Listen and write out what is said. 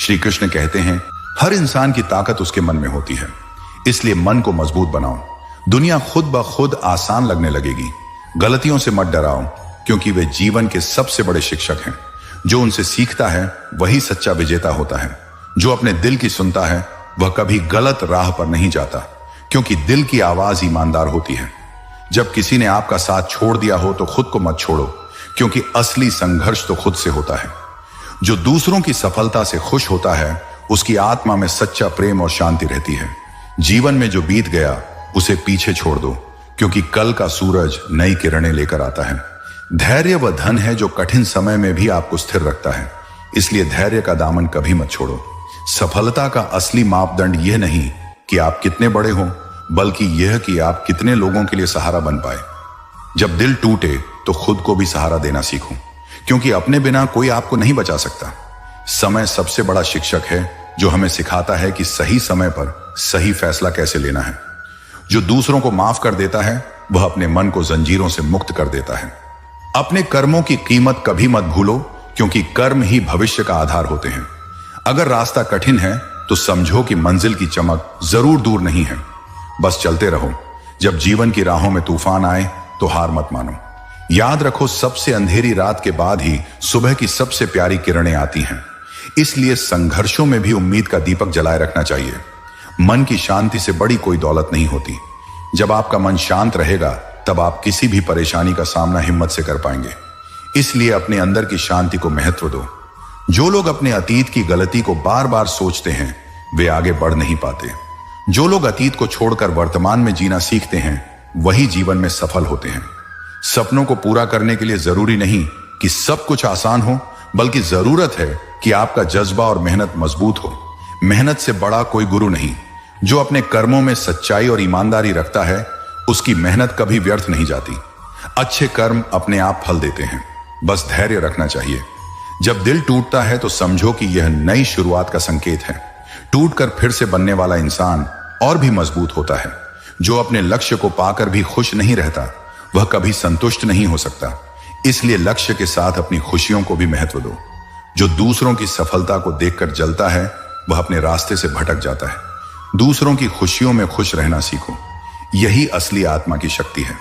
श्री कृष्ण कहते हैं, हर इंसान की ताकत उसके मन में होती है, इसलिए मन को मजबूत बनाओ। दुनिया खुद ब खुद आसान लगने लगेगी। गलतियों से मत डराओ, क्योंकि वे जीवन के सबसे बड़े शिक्षक हैं। जो उनसे सीखता है वही सच्चा विजेता होता है। जो अपने दिल की सुनता है वह कभी गलत राह पर नहीं जाता, क्योंकि दिल की आवाज ईमानदार होती है। जब किसी ने आपका साथ छोड़ दिया हो तो खुद को मत छोड़ो, क्योंकि असली संघर्ष तो खुद से होता है। जो दूसरों की सफलता से खुश होता है उसकी आत्मा में सच्चा प्रेम और शांति रहती है। जीवन में जो बीत गया उसे पीछे छोड़ दो, क्योंकि कल का सूरज नई किरणें लेकर आता है। धैर्य वह धन है जो कठिन समय में भी आपको स्थिर रखता है, इसलिए धैर्य का दामन कभी मत छोड़ो। सफलता का असली मापदंड यह नहीं कि आप कितने बड़े हो, बल्कि यह कि आप कितने लोगों के लिए सहारा बन पाए। जब दिल टूटे तो खुद को भी सहारा देना सीखो, क्योंकि अपने बिना कोई आपको नहीं बचा सकता। समय सबसे बड़ा शिक्षक है, जो हमें सिखाता है कि सही समय पर सही फैसला कैसे लेना है। जो दूसरों को माफ कर देता है वह अपने मन को जंजीरों से मुक्त कर देता है। अपने कर्मों की कीमत कभी मत भूलो, क्योंकि कर्म ही भविष्य का आधार होते हैं। अगर रास्ता कठिन है तो समझो कि मंजिल की चमक जरूर दूर नहीं है। बस चलते रहो। जब जीवन की राहों में तूफान आए तो हार मत मानो। याद रखो, सबसे अंधेरी रात के बाद ही सुबह की सबसे प्यारी किरणें आती हैं। इसलिए संघर्षों में भी उम्मीद का दीपक जलाए रखना चाहिए। मन की शांति से बड़ी कोई दौलत नहीं होती। जब आपका मन शांत रहेगा तब आप किसी भी परेशानी का सामना हिम्मत से कर पाएंगे। इसलिए अपने अंदर की शांति को महत्व दो। जो लोग अपने अतीत की गलती को बार बार सोचते हैं वे आगे बढ़ नहीं पाते। जो लोग अतीत को छोड़कर वर्तमान में जीना सीखते हैं वही जीवन में सफल होते हैं। सपनों को पूरा करने के लिए जरूरी नहीं कि सब कुछ आसान हो, बल्कि जरूरत है कि आपका जज्बा और मेहनत मजबूत हो। मेहनत से बड़ा कोई गुरु नहीं। जो अपने कर्मों में सच्चाई और ईमानदारी रखता है उसकी मेहनत कभी व्यर्थ नहीं जाती। अच्छे कर्म अपने आप फल देते हैं, बस धैर्य रखना चाहिए। जब दिल टूटता है तो समझो कि यह नई शुरुआत का संकेत है। टूटकर फिर से बनने वाला इंसान और भी मजबूत होता है। जो अपने लक्ष्य को पाकर भी खुश नहीं रहता वह कभी संतुष्ट नहीं हो सकता। इसलिए लक्ष्य के साथ अपनी खुशियों को भी महत्व दो। जो दूसरों की सफलता को देखकर जलता है वह अपने रास्ते से भटक जाता है। दूसरों की खुशियों में खुश रहना सीखो, यही असली आत्मा की शक्ति है।